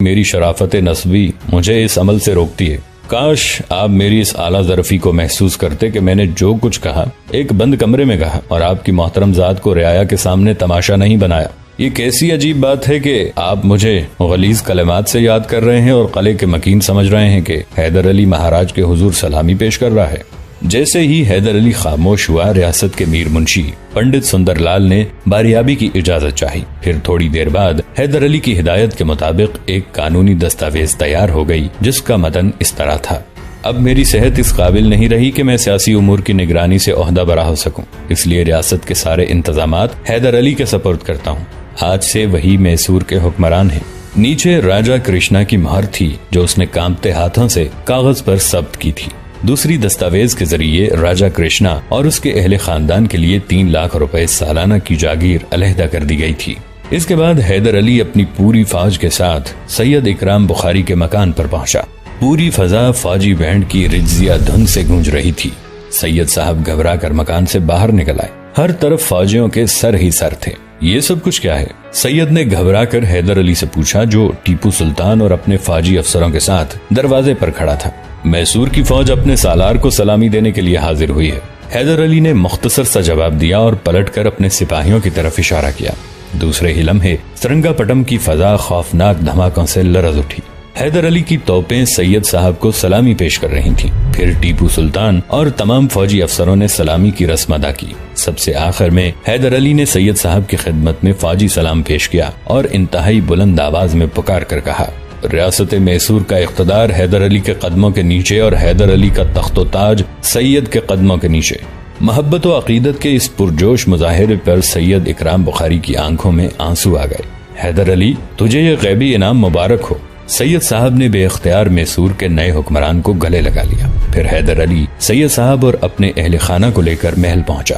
میری شرافت نسبی مجھے اس عمل سے روکتی ہے۔ کاش آپ میری اس اعلیٰ ظرفی کو محسوس کرتے کہ میں نے جو کچھ کہا ایک بند کمرے میں کہا اور آپ کی محترم ذات کو رعایا کے سامنے تماشا نہیں بنایا۔ یہ کیسی عجیب بات ہے کہ آپ مجھے غلیظ کلمات سے یاد کر رہے ہیں اور قلعے کے مکین سمجھ رہے ہیں کہ حیدر علی مہاراج کے حضور سلامی پیش کر رہا ہے۔ جیسے ہی حیدر علی خاموش ہوا، ریاست کے میر منشی پنڈت سندر لال نے باریابی کی اجازت چاہی۔ پھر تھوڑی دیر بعد حیدر علی کی ہدایت کے مطابق ایک قانونی دستاویز تیار ہو گئی جس کا متن اس طرح تھا: اب میری صحت اس قابل نہیں رہی کہ میں سیاسی امور کی نگرانی سے عہدہ برا ہو سکوں، اس لیے ریاست کے سارے انتظامات حیدر علی کے سپرد کرتا ہوں۔ آج سے وہی میسور کے حکمران ہیں۔ نیچے راجہ کرشنا کی مہر تھی جو اس نے کانپتے ہاتھوں سے کاغذ پر ثبت کی تھی۔ دوسری دستاویز کے ذریعے راجہ کرشنا اور اس کے اہل خاندان کے لیے 3 لاکھ روپے سالانہ کی جاگیر علیحدہ کر دی گئی تھی۔ اس کے بعد حیدر علی اپنی پوری فوج کے ساتھ سید اکرام بخاری کے مکان پر پہنچا۔ پوری فضا فوجی بینڈ کی رجزیہ دھن سے گونج رہی تھی۔ سید صاحب گھبرا کر مکان سے باہر نکل آئے۔ ہر طرف فوجیوں کے سر ہی سر تھے۔ یہ سب کچھ کیا ہے؟ سید نے گھبرا کر حیدر علی سے پوچھا جو ٹیپو سلطان اور اپنے فوجی افسروں کے ساتھ دروازے پر کھڑا تھا۔ میسور کی فوج اپنے سالار کو سلامی دینے کے لیے حاضر ہوئی ہے۔ حیدر علی نے مختصر سا جواب دیا اور پلٹ کر اپنے سپاہیوں کی طرف اشارہ کیا۔ دوسرے ہی لمحے سرنگا پٹم کی فضا خوفناک دھماکوں سے لرز اٹھی۔ حیدر علی کی توپیں سید صاحب کو سلامی پیش کر رہی تھیں۔ پھر ٹیپو سلطان اور تمام فوجی افسروں نے سلامی کی رسم ادا کی۔ سب سے آخر میں حیدر علی نے سید صاحب کی خدمت میں فوجی سلام پیش کیا اور انتہائی بلند آواز میں پکار کر کہا: ریاست میسور کا اقتدار حیدر علی کے قدموں کے نیچے اور حیدر علی کا تخت و تاج سید کے قدموں کے نیچے۔ محبت و عقیدت کے اس پرجوش مظاہرے پر سید اکرام بخاری کی آنکھوں میں آنسو آ گئے۔ حیدر علی، تجھے یہ غیبی انعام مبارک ہو۔ سید صاحب نے بے اختیار میسور کے نئے حکمران کو گلے لگا لیا۔ پھر حیدر علی سید صاحب اور اپنے اہل خانہ کو لے کر محل پہنچا۔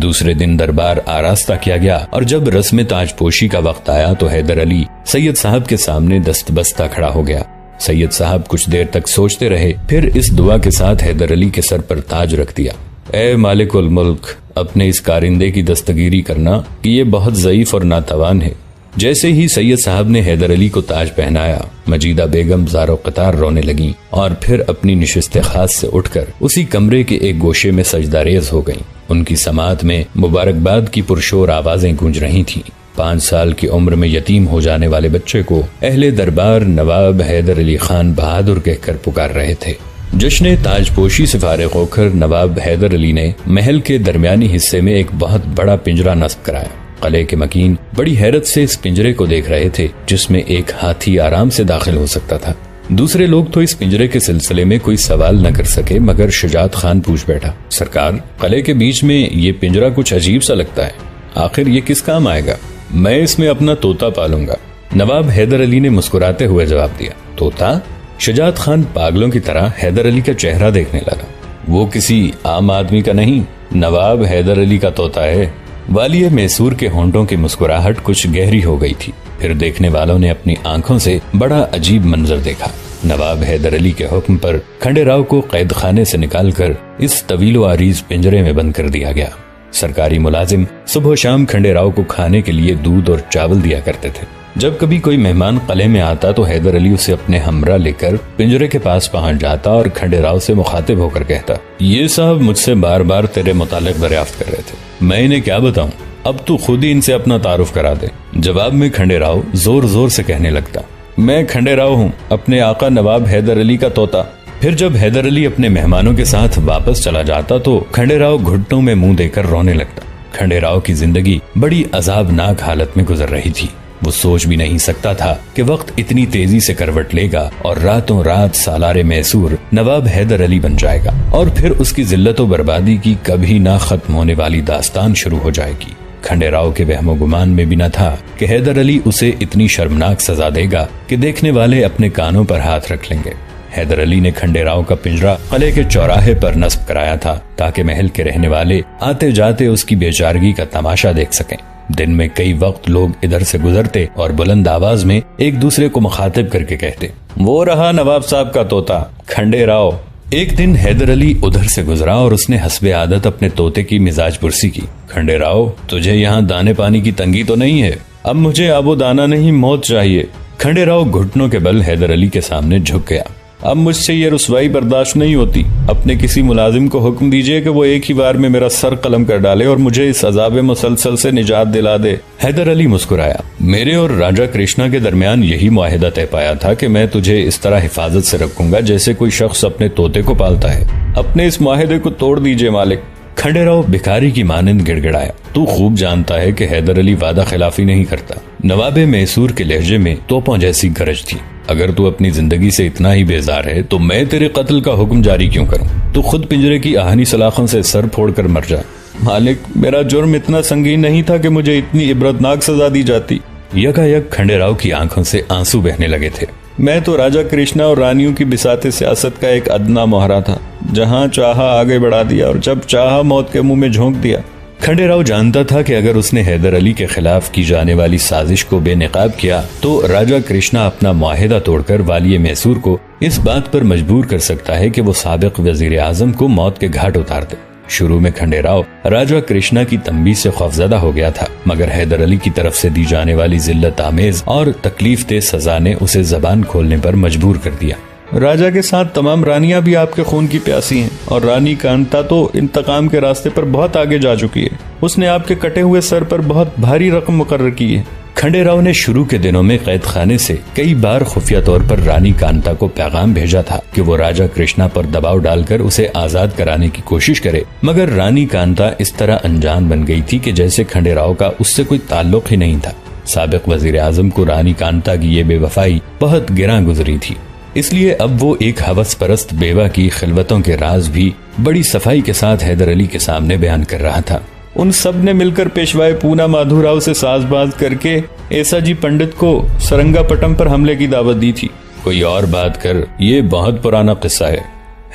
دوسرے دن دربار آراستہ کیا گیا اور جب رسم تاج پوشی کا وقت آیا تو حیدر علی سید صاحب کے سامنے دست بستہ کھڑا ہو گیا۔ سید صاحب کچھ دیر تک سوچتے رہے، پھر اس دعا کے ساتھ حیدر علی کے سر پر تاج رکھ دیا: اے مالک الملک، اپنے اس کارندے کی دستگیری کرنا کہ یہ بہت ضعیف اور ناتوان ہے۔ جیسے ہی سید صاحب نے حیدر علی کو تاج پہنایا، مجیدہ بیگم زار و قطار رونے لگیں اور پھر اپنی نشست خاص سے اٹھ کر اسی کمرے کے ایک گوشے میں سجدہ ریز ہو گئیں۔ ان کی سماعت میں مبارکباد کی پرشور آوازیں گونج رہی تھیں۔ 5 سال کی عمر میں یتیم ہو جانے والے بچے کو اہل دربار نواب حیدر علی خان بہادر کہہ کر پکار رہے تھے۔ جشن تاج پوشی سے فارغ ہو کر نواب حیدر علی نے محل کے درمیانی حصے میں ایک بہت بڑا پنجرا نصب کرایا۔ قلعے کے مکین بڑی حیرت سے اس پنجرے کو دیکھ رہے تھے جس میں ایک ہاتھی آرام سے داخل ہو سکتا تھا۔ دوسرے لوگ تو اس پنجرے کے سلسلے میں کوئی سوال نہ کر سکے، مگر شجاعت خان پوچھ بیٹھا: سرکار، قلعے کے بیچ میں یہ پنجرا کچھ عجیب سا لگتا ہے، آخر یہ کس کام آئے گا؟ میں اس میں اپنا طوطا پالوں گا۔ نواب حیدر علی نے مسکراتے ہوئے جواب دیا: طوطا؟ شجاعت خان پاگلوں کی طرح حیدر علی کا چہرہ دیکھنے لگا۔ وہ کسی عام آدمی کا نہیں، نواب حیدر علی کا طوطا ہے۔ والی میسور کے ہونٹوں کی مسکراہٹ کچھ گہری ہو گئی تھی۔ پھر دیکھنے والوں نے اپنی آنکھوں سے بڑا عجیب منظر دیکھا۔ نواب حیدر علی کے حکم پر کھنڈے راؤ کو قید خانے سے نکال کر اس طویل و عریض پنجرے میں بند کر دیا گیا۔ سرکاری ملازم صبح و شام کھنڈے راؤ کو کھانے کے لیے دودھ اور چاول دیا کرتے تھے۔ جب کبھی کوئی مہمان قلعے میں آتا تو حیدر علی اسے اپنے ہمراہ لے کر پنجرے کے پاس پہنچ جاتا اور کھنڈے راؤ سے مخاطب ہو کر کہتا: یہ صاحب مجھ سے بار بار تیرے متعلق دریافت کر رہے تھے، میں انہیں کیا بتاؤں، اب تو خود ہی ان سے اپنا تعارف کرا دے۔ جواب میں کھنڈے راؤ زور زور سے کہنے لگتا: میں کھنڈے راؤ ہوں، اپنے آقا نواب حیدر علی کا طوطا۔ پھر جب حیدر علی اپنے مہمانوں کے ساتھ واپس چلا جاتا تو کھنڈے راؤ گھٹنوں میں منہ دے کر رونے لگتا۔ کھنڈے راؤ کی زندگی بڑی عذابناک حالت میں گزر رہی تھی۔ وہ سوچ بھی نہیں سکتا تھا کہ وقت اتنی تیزی سے کروٹ لے گا اور راتوں رات سالار میسور نواب حیدر علی بن جائے گا، اور پھر اس کی ذلت و بربادی کی کبھی نہ ختم ہونے والی داستان شروع ہو جائے گی۔ کھنڈے راؤ کے وہم و گمان میں بھی نہ تھا کہ حیدر علی اسے اتنی شرمناک سزا دے گا کہ دیکھنے والے اپنے کانوں پر ہاتھ رکھ لیں گے۔ حیدر علی نے کھنڈے راؤ کا پنجرا قلعے کے چوراہے پر نصب کرایا تھا تاکہ محل کے رہنے والے آتے جاتے اس کی بیچارگی کا تماشا دیکھ سکیں۔ دن میں کئی وقت لوگ ادھر سے گزرتے اور بلند آواز میں ایک دوسرے کو مخاطب کر کے کہتے: وہ رہا نواب صاحب کا طوطا کھنڈے راؤ۔ ایک دن حیدر علی ادھر سے گزرا اور اس نے حسب عادت اپنے طوطے کی مزاج پرسی کی: کھنڈے راؤ، تجھے یہاں دانے پانی کی تنگی تو نہیں ہے؟ اب مجھے آب و دانہ نہیں، موت چاہیے۔ کھنڈے راؤ گھٹنوں کے بل حیدر علی کے سامنے جھک گیا۔ اب مجھ سے یہ رسوائی برداشت نہیں ہوتی، اپنے کسی ملازم کو حکم دیجئے کہ وہ ایک ہی بار میں میرا سر قلم کر ڈالے اور مجھے اس عذاب مسلسل سے نجات دلا دے۔ حیدر علی مسکرایا۔ میرے اور راجا کرشنا کے درمیان یہی معاہدہ طے پایا تھا کہ میں تجھے اس طرح حفاظت سے رکھوں گا جیسے کوئی شخص اپنے طوطے کو پالتا ہے۔ اپنے اس معاہدے کو توڑ دیجئے مالک۔ کھنڈے راؤ بھکاری کی مانند گڑ گڑایا۔ تو خوب جانتا ہے کہ حیدر علی وعدہ خلافی نہیں کرتا۔ نواب میسور کے لہجے میں توپوں جیسی گرج تھی۔ اگر تو اپنی زندگی سے اتنا ہی بیزار ہے تو میں تیرے قتل کا حکم جاری کیوں کروں؟ تو خود پنجرے کی آہنی سلاخوں سے سر پھوڑ کر مر جا۔ مالک، میرا جرم اتنا سنگین نہیں تھا کہ مجھے اتنی عبرتناک سزا دی جاتی۔ یکا یک کھنڈے راؤ کی آنکھوں سے آنسو بہنے لگے تھے۔ میں تو راجا کرشنا اور رانیوں کی بساط سیاست کا ایک ادنا مہرا تھا، جہاں چاہا آگے بڑھا دیا اور جب چاہا موت کے منہ میں جھونک دیا۔ کھنڈے راؤ جانتا تھا کہ اگر اس نے حیدر علی کے خلاف کی جانے والی سازش کو بے نقاب کیا تو راجا کرشنا اپنا معاہدہ توڑ کر والی میسور کو اس بات پر مجبور کر سکتا ہے کہ وہ سابق وزیر اعظم کو موت کے گھاٹ اتار دے۔ شروع میں کھنڈے راؤ راجا کرشنا کی تنبیہ سے خوفزدہ ہو گیا تھا، مگر حیدر علی کی طرف سے دی جانے والی ذلت آمیز اور تکلیف دہ سزا نے اسے زبان کھولنے پر مجبور کر دیا۔ راجا کے ساتھ تمام رانیاں بھی آپ کے خون کی پیاسی ہیں، اور رانی کانتا تو انتقام کے راستے پر بہت آگے جا چکی ہے۔ اس نے آپ کے کٹے ہوئے سر پر بہت بھاری رقم مقرر کی ہے۔ کھنڈے راؤ نے شروع کے دنوں میں قید خانے سے کئی بار خفیہ طور پر رانی کانتا کو پیغام بھیجا تھا کہ وہ راجا کرشنا پر دباؤ ڈال کر اسے آزاد کرانے کی کوشش کرے، مگر رانی کانتا اس طرح انجان بن گئی تھی کہ جیسے کھنڈے راؤ کا اس سے کوئی تعلق ہی نہیں تھا۔ سابق وزیر اعظم کو رانی کانتا کی یہ بے وفائی بہت گراں گزری تھی، اس لیے اب وہ ایک ہوس پرست بیوہ کی خلوتوں کے راز بھی بڑی صفائی کے ساتھ حیدر علی کے سامنے بیان کر رہا تھا۔ ان سب نے مل کر پیشوائے پونا مادھو راؤ سے ساز باز کر کے ایسا جی پنڈت کو سرنگا پٹم پر حملے کی دعوت دی تھی۔ کوئی اور بات کر، یہ بہت پرانا قصہ ہے۔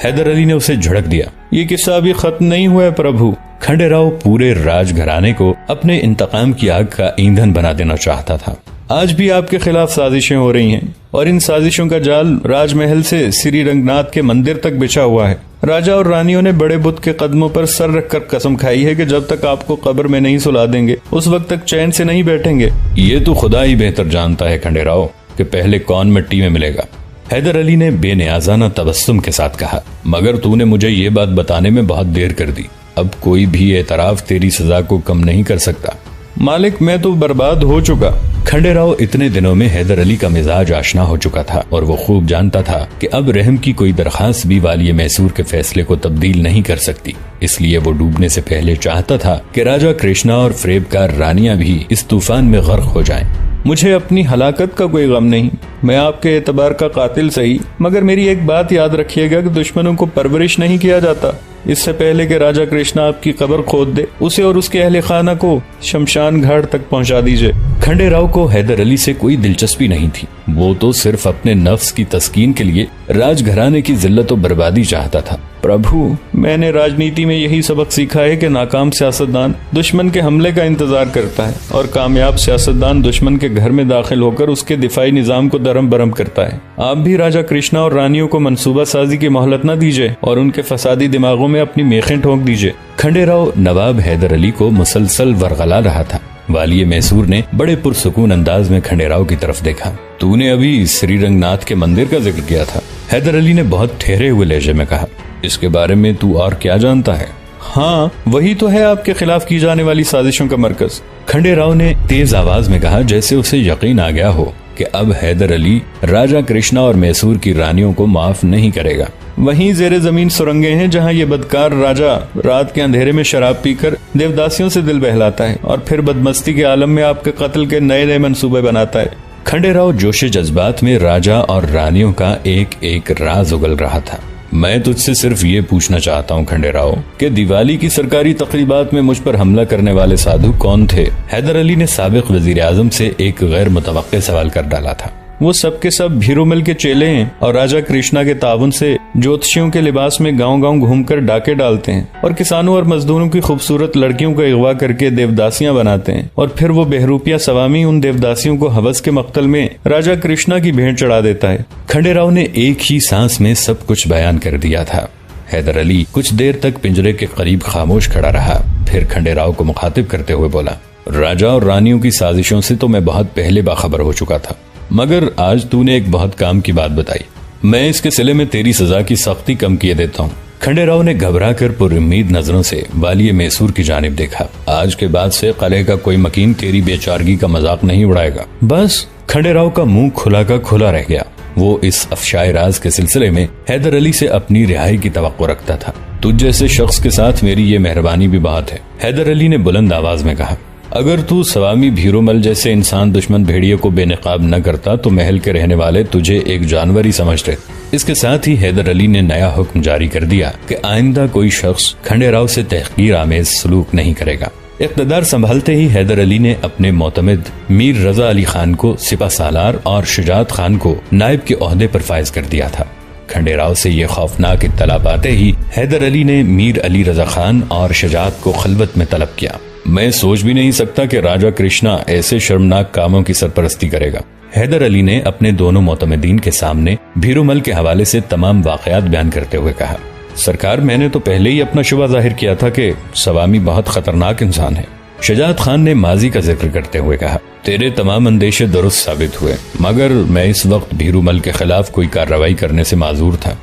حیدر علی نے اسے جھڑک دیا۔ یہ قصہ ابھی ختم نہیں ہوا ہے پربھو۔ کھنڈے راؤ پورے راج گھرانے کو اپنے انتقام کی آگ کا ایندھن بنا دینا چاہتا تھا۔ آج بھی آپ کے خلاف سازشیں ہو رہی ہیں، اور ان سازشوں کا جال راج محل سے سری رنگ ناتھ کے مندر تک بچھا ہوا ہے۔ راجا اور رانیوں نے بڑے بت کے قدموں پر سر رکھ کر قسم کھائی ہے کہ جب تک آپ کو قبر میں نہیں سلا دیں گے اس وقت تک چین سے نہیں بیٹھیں گے۔ یہ تو خدا ہی بہتر جانتا ہے کھنڈے راؤ کہ پہلے کون مٹی میں ملے گا۔ حیدر علی نے بے نیازانہ تبسم کے ساتھ کہا، مگر تو نے مجھے یہ بات بتانے میں بہت دیر کر دی۔ اب کوئی بھی اعتراف تیری سزا کو کم نہیں کر سکتا۔ مالک، میں تو برباد ہو چکا۔ کھنڈے راؤ اتنے دنوں میں حیدر علی کا مزاج آشنا ہو چکا تھا، اور وہ خوب جانتا تھا کہ اب رحم کی کوئی درخواست بھی والی میسور کے فیصلے کو تبدیل نہیں کر سکتی۔ اس لیے وہ ڈوبنے سے پہلے چاہتا تھا کہ راجا کرشنا اور فریب کار رانیاں بھی اس طوفان میں غرق ہو جائیں۔ مجھے اپنی ہلاکت کا کوئی غم نہیں، میں آپ کے اعتبار کا قاتل صحیح، مگر میری ایک بات یاد رکھیے گا کہ دشمنوں کو پرورش نہیں کیا جاتا۔ اس سے پہلے کہ راجا کرشنا آپ کی قبر کھود دے، اسے اور اس کے اہل خانہ کو شمشان گھاٹ تک پہنچا دیجئے۔ کھنڈے راؤ کو حیدر علی سے کوئی دلچسپی نہیں تھی، وہ تو صرف اپنے نفس کی تسکین کے لیے راج گھرانے کی ذلت و بربادی چاہتا تھا۔ پربھو، میں نے راجنیتی میں یہی سبق سیکھا ہے کہ ناکام سیاستدان دشمن کے حملے کا انتظار کرتا ہے، اور کامیاب سیاستدان دشمن کے گھر میں داخل ہو کر اس کے دفاعی نظام کو درم برم کرتا ہے۔ آپ بھی راجا کرشنا اور رانیوں کو منصوبہ سازی کی مہلت نہ دیجئے اور ان کے فسادی دماغوں میں اپنی میخیں ٹھونک دیجئے۔ کھنڈے راؤ نواب حیدر علی کو مسلسل ورغلا رہا تھا۔ والی میسور نے بڑے پرسکون انداز میں کھنڈے راؤ کی طرف دیکھا۔ تو نے ابھی سری رنگ ناتھ کے مندر کا ذکر کیا تھا۔ حیدر علی نے بہت ٹھہرے ہوئے لہجے میں کہا، اس کے بارے میں تو اور کیا جانتا ہے؟ ہاں، وہی تو ہے آپ کے خلاف کی جانے والی سازشوں کا مرکز۔ کھنڈے راؤ نے تیز آواز میں کہا، جیسے اسے یقین آ گیا ہو کہ اب حیدر علی راجا کرشنا اور میسور کی رانیوں کو معاف نہیں کرے گا۔ وہیں زیر زمین سرنگیں ہیں جہاں یہ بدکار راجا رات کے اندھیرے میں شراب پی کر دیوداسیوں سے دل بہلاتا ہے اور پھر بدمستی کے عالم میں آپ کے قتل کے نئے نئے منصوبے بناتا ہے۔ کھنڈے راؤ جوش جذبات میں راجا اور رانیوں کا ایک ایک راز اگل رہا تھا۔ میں تجھ سے صرف یہ پوچھنا چاہتا ہوں کھنڈے راؤ کہ دیوالی کی سرکاری تقریبات میں مجھ پر حملہ کرنے والے سادھو کون تھے؟ حیدر علی نے سابق وزیر اعظم سے ایک غیر متوقع سوال کر ڈالا تھا۔ وہ سب کے سب بھیرومل کے چیلے ہیں اور راجا کرشنا کے تعاون سے جوتشیوں کے لباس میں گاؤں گاؤں گھوم کر ڈاکے ڈالتے ہیں اور کسانوں اور مزدوروں کی خوبصورت لڑکیوں کو اغوا کر کے دیوداسیاں بناتے ہیں، اور پھر وہ بہروپیہ سوامی ان دیوداسیوں کو ہوس کے مقتل میں راجا کرشنا کی بھیڑ چڑھا دیتا ہے۔ کھنڈے راؤ نے ایک ہی سانس میں سب کچھ بیان کر دیا تھا۔ حیدر علی کچھ دیر تک پنجرے کے قریب خاموش کھڑا رہا، پھر کھنڈے راؤ کو مخاطب کرتے ہوئے بولا، راجا اور رانیوں کی سازشوں سے تو میں بہت پہلے باخبر ہو چکا تھا، مگر آج تو نے ایک بہت کام کی بات بتائی، میں اس کے صلے میں تیری سزا کی سختی کم کیے دیتا ہوں۔ کھنڈے راؤ نے گھبرا کر پر امید نظروں سے والی میسور کی جانب دیکھا۔ آج کے بعد سے قلعے کا کوئی مکین تیری بے چارگی کا مذاق نہیں اڑائے گا۔ بس کھنڈے راؤ کا منہ کھلا کا کھلا رہ گیا۔ وہ اس افشائے راز کے سلسلے میں حیدر علی سے اپنی رہائی کی توقع رکھتا تھا۔ تجھ جیسے شخص کے ساتھ میری یہ مہربانی بھی بہت ہے، حیدر علی نے بلند آواز میں کہا۔ اگر تو سوامی بھیرومل جیسے انسان دشمن بھیڑیے کو بے نقاب نہ کرتا تو محل کے رہنے والے تجھے ایک جانور ہی سمجھتے۔ اس کے ساتھ ہی حیدر علی نے نیا حکم جاری کر دیا کہ آئندہ کوئی شخص کھنڈے راؤ سے تحقیر آمیز سلوک نہیں کرے گا۔ اقتدار سنبھالتے ہی حیدر علی نے اپنے معتمد میر رضا علی خان کو سپہ سالار اور شجاعت خان کو نائب کے عہدے پر فائز کر دیا تھا۔ کھنڈے راؤ سے یہ خوفناک اطلاع پاتے ہی حیدر علی نے میر علی رضا خان اور شجاعت کو خلوت میں طلب کیا۔ میں سوچ بھی نہیں سکتا کہ راجہ کرشنا ایسے شرمناک کاموں کی سرپرستی کرے گا، حیدر علی نے اپنے دونوں معتمدین کے سامنے بھیرومل کے حوالے سے تمام واقعات بیان کرتے ہوئے کہا۔ سرکار، میں نے تو پہلے ہی اپنا شبہ ظاہر کیا تھا کہ سوامی بہت خطرناک انسان ہے۔ شجاعت خان نے ماضی کا ذکر کرتے ہوئے کہا۔ تیرے تمام اندیشے درست ثابت ہوئے، مگر میں اس وقت بھیرومل کے خلاف کوئی کارروائی کرنے سے معذور تھا۔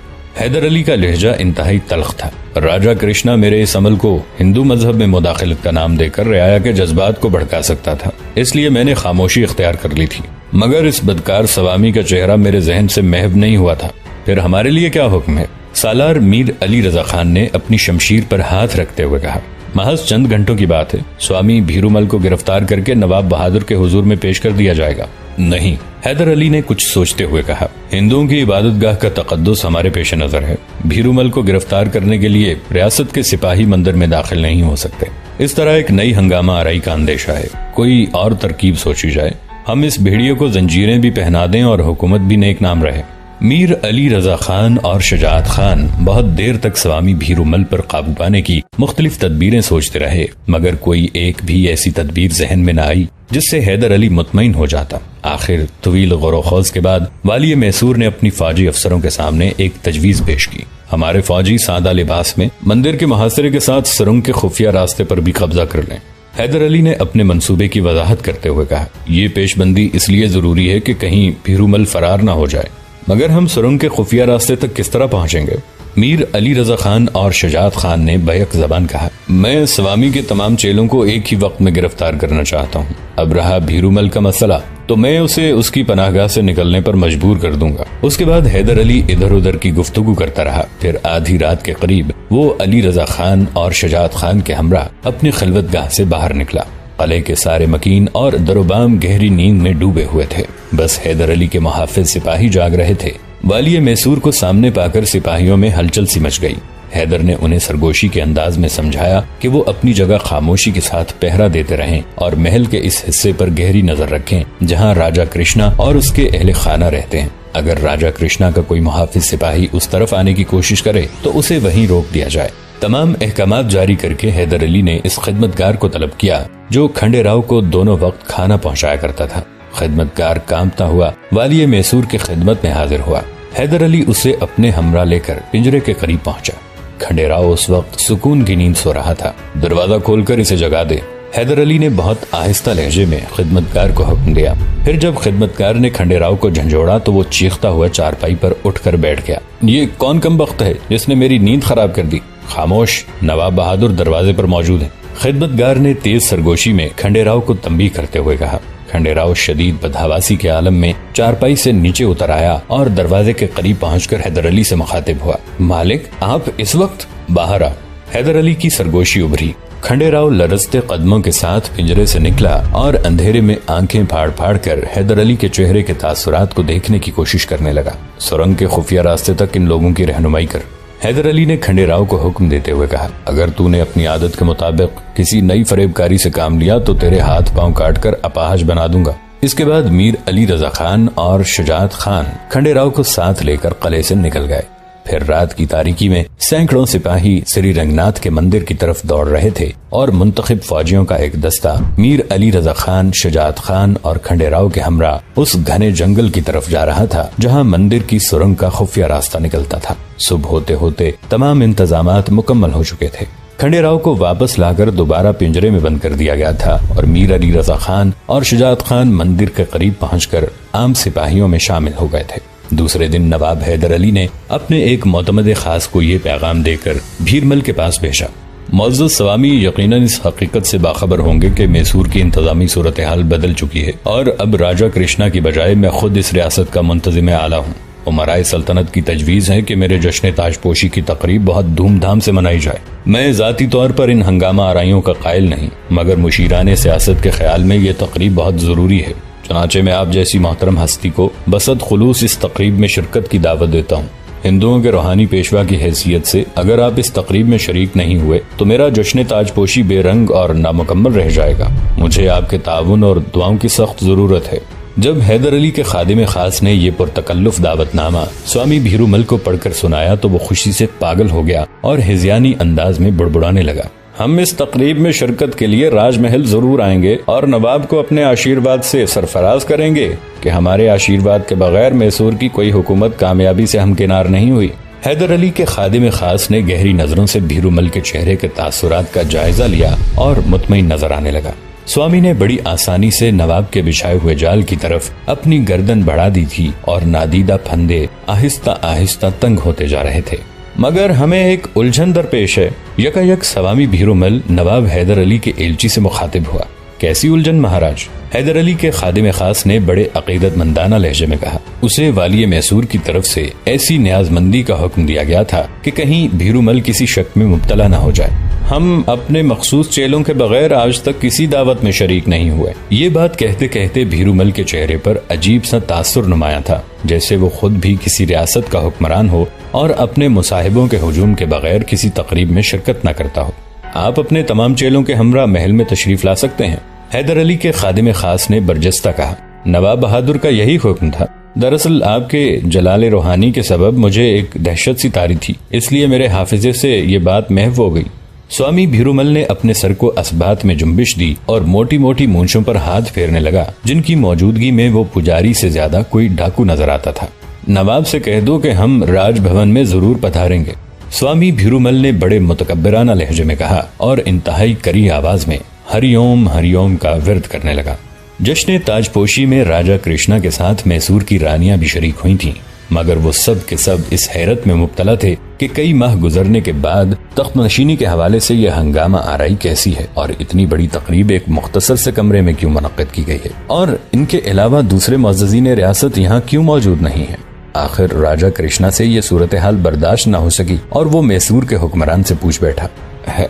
حیدر علی کا لہجہ انتہائی تلخ تھا۔ راجہ کرشنا میرے اس عمل کو ہندو مذہب میں مداخلت کا نام دے کر رعایا کے جذبات کو بھڑکا سکتا تھا، اس لیے میں نے خاموشی اختیار کر لی تھی، مگر اس بدکار سوامی کا چہرہ میرے ذہن سے محو نہیں ہوا تھا۔ پھر ہمارے لیے کیا حکم ہے؟ سالار میر علی رضا خان نے اپنی شمشیر پر ہاتھ رکھتے ہوئے کہا۔ محض چند گھنٹوں کی بات ہے، سوامی بھیرومل کو گرفتار کر کے نواب بہادر کے حضور میں پیش کر دیا جائے گا۔ نہیں، حیدر علی نے کچھ سوچتے ہوئے کہا۔ ہندوؤں کی عبادت گاہ کا تقدس ہمارے پیش نظر ہے۔ بھیرومل کو گرفتار کرنے کے لیے ریاست کے سپاہی مندر میں داخل نہیں ہو سکتے۔ اس طرح ایک نئی ہنگامہ آرائی کا اندیشہ ہے۔ کوئی اور ترکیب سوچی جائے، ہم اس بھیڑیے کو زنجیریں بھی پہنا دیں اور حکومت بھی نیک نام رہے۔ میر علی رضا خان اور شجاعت خان بہت دیر تک سوامی بھیرومل پر قابو پانے کی مختلف تدبیریں سوچتے رہے، مگر کوئی ایک بھی ایسی تدبیر ذہن میں نہ آئی جس سے حیدر علی مطمئن ہو جاتا۔ آخر طویل غور و خوض کے بعد والی میسور نے اپنی فوجی افسروں کے سامنے ایک تجویز پیش کی۔ ہمارے فوجی سادہ لباس میں مندر کے محاصرے کے ساتھ سرنگ کے خفیہ راستے پر بھی قبضہ کر لیں۔ حیدر علی نے اپنے منصوبے کی وضاحت کرتے ہوئے کہا، یہ پیش بندی اس لیے ضروری ہے کہ کہیں بھیرومل فرار نہ ہو جائے، مگر ہم سرنگ کے خفیہ راستے تک کس طرح پہنچیں گے؟ میر علی رضا خان اور شجاعت خان نے بیک زبان کہا، میں سوامی کے تمام چیلوں کو ایک ہی وقت میں گرفتار کرنا چاہتا ہوں۔ اب رہا بھیرومل کا مسئلہ تو میں اسے اس کی پناہ گاہ سے نکلنے پر مجبور کر دوں گا۔ اس کے بعد حیدر علی ادھر ادھر کی گفتگو کرتا رہا۔ پھر آدھی رات کے قریب وہ علی رضا خان اور شجاعت خان کے ہمراہ اپنی خلوت گاہ سے باہر نکلا۔ قلعے کے سارے مکین اور دروبام گہری نیند میں ڈوبے ہوئے تھے، بس حیدر علی کے محافظ سپاہی جاگ رہے تھے۔ والی میسور کو سامنے پا کر سپاہیوں میں ہلچل سی مچ گئی۔ حیدر نے انہیں سرگوشی کے انداز میں سمجھایا کہ وہ اپنی جگہ خاموشی کے ساتھ پہرا دیتے رہیں اور محل کے اس حصے پر گہری نظر رکھیں جہاں راجہ کرشنا اور اس کے اہل خانہ رہتے ہیں۔ اگر راجہ کرشنا کا کوئی محافظ سپاہی اس طرف آنے کی کوشش کرے تو اسے وہیں روک دیا جائے۔ تمام احکامات جاری کر کے حیدر علی نے اس خدمتگار کو طلب کیا جو کھنڈے راؤ کو دونوں وقت کھانا پہنچایا کرتا تھا۔ خدمتگار کانپتا ہوا والی میسور کی خدمت میں حاضر ہوا۔ حیدر علی اسے اپنے ہمراہ لے کر پنجرے کے قریب پہنچا۔ کھنڈے راؤ اس وقت سکون کی نیند سو رہا تھا۔ دروازہ کھول کر اسے جگا دے، حیدر علی نے بہت آہستہ لہجے میں خدمتگار کو حکم دیا۔ پھر جب خدمتگار نے کھنڈے راؤ کو جھنجھوڑا تو وہ چیختا ہوا چارپائی پر اٹھ کر بیٹھ گیا۔ یہ کون کم بخت ہے جس نے میری نیند خراب کر دی؟ خاموش، نواب بہادر دروازے پر موجود ہیں۔ خدمتگار نے تیز سرگوشی میں کھنڈے راؤ کو تنبیہ کرتے ہوئے کہا۔ کھنڈے راؤ شدید بدحواسی کے عالم میں چارپائی سے نیچے اتر آیا اور دروازے کے قریب پہنچ کر حیدر علی سے مخاطب ہوا۔ مالک، آپ اس وقت؟ باہر آ۔ حیدر علی کی سرگوشی ابھری۔ کھنڈے راؤ لرزتے قدموں کے ساتھ پنجرے سے نکلا اور اندھیرے میں آنکھیں پھاڑ پھاڑ کر حیدر علی کے چہرے کے تاثرات کو دیکھنے کی کوشش کرنے لگا۔ سرنگ کے خفیہ راستے تک ان لوگوں کی رہنمائی کر۔ حیدر علی نے کھنڈے راؤ کو حکم دیتے ہوئے کہا، اگر تو نے اپنی عادت کے مطابق کسی نئی فریب کاری سے کام لیا تو تیرے ہاتھ پاؤں کاٹ کر اپاہج بنا دوں گا۔ اس کے بعد میر علی رضا خان اور شجاعت خان کھنڈے راؤ کو ساتھ لے کر قلعے سے نکل گئے۔ پھر رات کی تاریکی میں سینکڑوں سپاہی سری رنگناتھ کے مندر کی طرف دوڑ رہے تھے اور منتخب فوجیوں کا ایک دستہ میر علی رضا خان، شجاعت خان اور کھنڈے راؤ کے ہمراہ اس گھنے جنگل کی طرف جا رہا تھا جہاں مندر کی سرنگ کا خفیہ راستہ نکلتا تھا۔ صبح ہوتے ہوتے تمام انتظامات مکمل ہو چکے تھے۔ کھنڈے راؤ کو واپس لا کر دوبارہ پنجرے میں بند کر دیا گیا تھا اور میر علی رضا خان اور شجاعت خان مندر کے قریب پہنچ کر عام سپاہیوں میں شامل ہو گئے تھے۔ دوسرے دن نواب حیدر علی نے اپنے ایک معتمد خاص کو یہ پیغام دے کر بھیرمل کے پاس بھیجا۔ معزز سوامی یقیناً اس حقیقت سے باخبر ہوں گے کہ میسور کی انتظامی صورتحال بدل چکی ہے اور اب راجہ کرشنا کی بجائے میں خود اس ریاست کا منتظم اعلیٰ ہوں۔ امرائے سلطنت کی تجویز ہے کہ میرے جشن تاج پوشی کی تقریب بہت دھوم دھام سے منائی جائے۔ میں ذاتی طور پر ان ہنگامہ آرائیوں کا قائل نہیں، مگر مشیران سیاست کے خیال میں یہ تقریب بہت ضروری ہے۔ چنانچہ میں آپ جیسی محترم ہستی کو بصد خلوص اس تقریب میں شرکت کی دعوت دیتا ہوں۔ ہندوؤں کے روحانی پیشوا کی حیثیت سے اگر آپ اس تقریب میں شریک نہیں ہوئے تو میرا جشن تاج پوشی بے رنگ اور نامکمل رہ جائے گا۔ مجھے آپ کے تعاون اور دعاؤں کی سخت ضرورت ہے۔ جب حیدر علی کے خادم خاص نے یہ پرتکلف دعوت نامہ سوامی بھیرومل کو پڑھ کر سنایا تو وہ خوشی سے پاگل ہو گیا اور ہذیانی انداز میں بڑبڑانے لگا۔ ہم اس تقریب میں شرکت کے لیے راج محل ضرور آئیں گے اور نواب کو اپنے آشیرواد سے سرفراز کریں گے کہ ہمارے آشیرواد کے بغیر میسور کی کوئی حکومت کامیابی سے ہمکنار نہیں ہوئی۔ حیدر علی کے خادم خاص نے گہری نظروں سے بھیرومل کے چہرے کے تاثرات کا جائزہ لیا اور مطمئن نظر آنے لگا۔ سوامی نے بڑی آسانی سے نواب کے بچھائے ہوئے جال کی طرف اپنی گردن بڑھا دی تھی اور نادیدہ پھندے آہستہ آہستہ تنگ ہوتے جا رہے تھے۔ مگر ہمیں ایک الجھن درپیش ہے۔ یکایک سوامی بھیرومل نواب حیدر علی کے ایلچی سے مخاطب ہوا۔ کیسی الجھن مہاراج؟ حیدر علی کے خادم خاص نے بڑے عقیدت مندانہ لہجے میں کہا۔ اسے والی میسور کی طرف سے ایسی نیاز مندی کا حکم دیا گیا تھا کہ کہیں بھیرومل کسی شک میں مبتلا نہ ہو جائے۔ ہم اپنے مخصوص چیلوں کے بغیر آج تک کسی دعوت میں شریک نہیں ہوئے۔ یہ بات کہتے کہتے بھیرومل کے چہرے پر عجیب سا تاثر نمایاں تھا، جیسے وہ خود بھی کسی ریاست کا حکمران ہو اور اپنے مصاحبوں کے ہجوم کے بغیر کسی تقریب میں شرکت نہ کرتا ہو۔ آپ اپنے تمام چیلوں کے ہمراہ محل میں تشریف لا سکتے ہیں، حیدر علی کے خادم خاص نے برجستہ کہا۔ نواب بہادر کا یہی حکم تھا۔ دراصل آپ کے جلال روحانی کے سبب مجھے ایک دہشت سی طاری تھی، اس لیے میرے حافظے سے یہ بات محو ہو گئی۔ سوامی بھیرومل نے اپنے سر کو اسبات میں جنبش دی اور موٹی موٹی مونچھوں پر ہاتھ پھیرنے لگا، جن کی موجودگی میں وہ پجاری سے زیادہ کوئی ڈاکو نظر آتا تھا۔ نواب سے کہہ دو کہ ہم راج بھون میں ضرور پدھاریں گے، سوامی بھیرومل نے بڑے متکبرانہ لہجے میں کہا اور انتہائی کری آواز میں ہری اوم کا ورد کرنے لگا۔ جشن تاج پوشی میں راجہ کرشنا کے ساتھ میسور کی رانیاں بھی شریک ہوئی تھیں، مگر وہ سب کے سب اس حیرت میں مبتلا تھے کہ کئی ماہ گزرنے کے بعد تخت نشینی کے حوالے سے یہ ہنگامہ آرائی کیسی ہے اور اتنی بڑی تقریب ایک مختصر سے کمرے میں کیوں منعقد کی گئی ہے، اور ان کے علاوہ دوسرے معززین ریاست یہاں کیوں موجود نہیں ہیں۔ آخر راجہ کرشنا سے یہ صورتحال برداشت نہ ہو سکی اور وہ میسور کے حکمران سے پوچھ بیٹھا،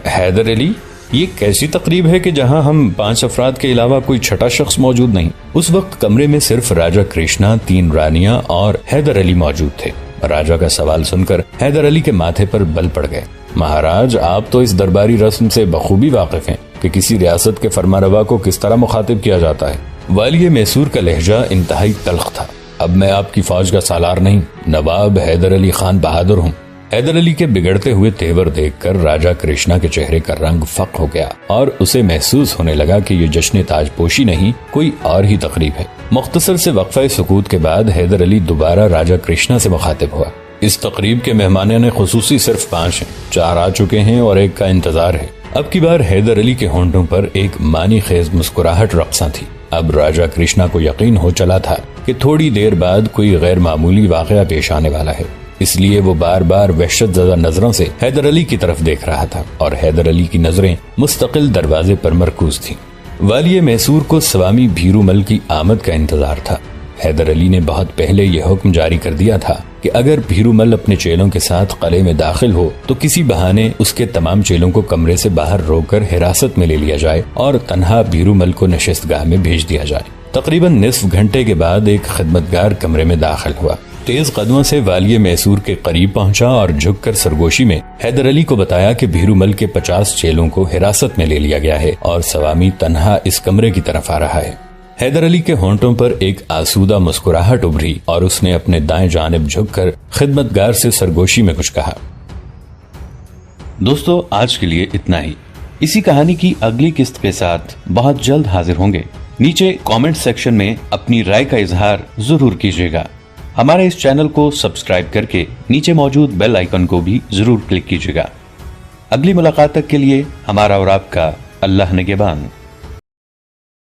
حیدر علی، یہ کیسی تقریب ہے کہ جہاں ہم 5 افراد کے علاوہ کوئی چھٹا شخص موجود نہیں؟ اس وقت کمرے میں صرف راجہ کرشنا، 3 رانیاں اور حیدر علی موجود تھے۔ راجہ کا سوال سن کر حیدر علی کے ماتھے پر بل پڑ گئے۔ مہاراج، آپ تو اس درباری رسم سے بخوبی واقف ہیں کہ کسی ریاست کے فرمانروا کو کس طرح مخاطب کیا جاتا ہے۔ والی میسور کا لہجہ انتہائی تلخ تھا۔ اب میں آپ کی فوج کا سالار نہیں، نواب حیدر علی خان بہادر ہوں۔ حیدر علی کے بگڑتے ہوئے تیور دیکھ کر راجہ کرشنا کے چہرے کا رنگ فق ہو گیا اور اسے محسوس ہونے لگا کہ یہ جشن تاج پوشی نہیں، کوئی اور ہی تقریب ہے۔ مختصر سے وقفہ سکوت کے بعد حیدر علی دوبارہ راجہ کرشنا سے مخاطب ہوا۔ اس تقریب کے مہمانان خصوصی صرف 5 ہیں، 4 آ چکے ہیں اور 1 کا انتظار ہے۔ اب کی بار حیدر علی کے ہونٹوں پر ایک معنی خیز مسکراہٹ رقصاں تھی۔ اب راجہ کرشنا کو یقین ہو چلا تھا کہ تھوڑی دیر بعد کوئی غیر معمولی واقعہ پیش آنے والا ہے، اس لیے وہ بار بار وحشت زدہ نظروں سے حیدر علی کی طرف دیکھ رہا تھا اور حیدر علی کی نظریں مستقل دروازے پر مرکوز تھیں۔ والی میسور کو سوامی بھیرومل کی آمد کا انتظار تھا۔ حیدر علی نے بہت پہلے یہ حکم جاری کر دیا تھا کہ اگر بھیرومل اپنے چیلوں کے ساتھ قلعے میں داخل ہو تو کسی بہانے اس کے تمام چیلوں کو کمرے سے باہر روک کر حراست میں لے لیا جائے اور تنہا بھیرومل کو نشست گاہ میں بھیج دیا جائے۔ تقریباً نصف گھنٹے کے بعد ایک خدمتگار کمرے میں داخل ہوا، تیز قدموں سے والی میسور کے قریب پہنچا اور جھک کر سرگوشی میں حیدر علی کو بتایا کہ بھیرومل کے 50 چیلوں کو حراست میں لے لیا گیا ہے اور سوامی تنہا اس کمرے کی طرف آ رہا ہے۔ حیدر علی کے ہونٹوں پر ایک آسودہ مسکراہٹ ابھری اور اس نے اپنے دائیں جانب جھک کر خدمتگار سے سرگوشی میں کچھ کہا۔ دوستو، آج کے لیے اتنا ہی۔ اسی کہانی کی اگلی قسط کے ساتھ بہت جلد حاضر ہوں گے۔ نیچے کامنٹ سیکشن میں اپنی رائے کا اظہار ضرور کیجیے گا۔ ہمارے اس چینل کو سبسکرائب کر کے نیچے موجود بیل آئیکن کو بھی ضرور کلک کیجیے گا۔ اگلی ملاقات تک کے لیے ہمارا اور آپ کا اللہ نگہبان۔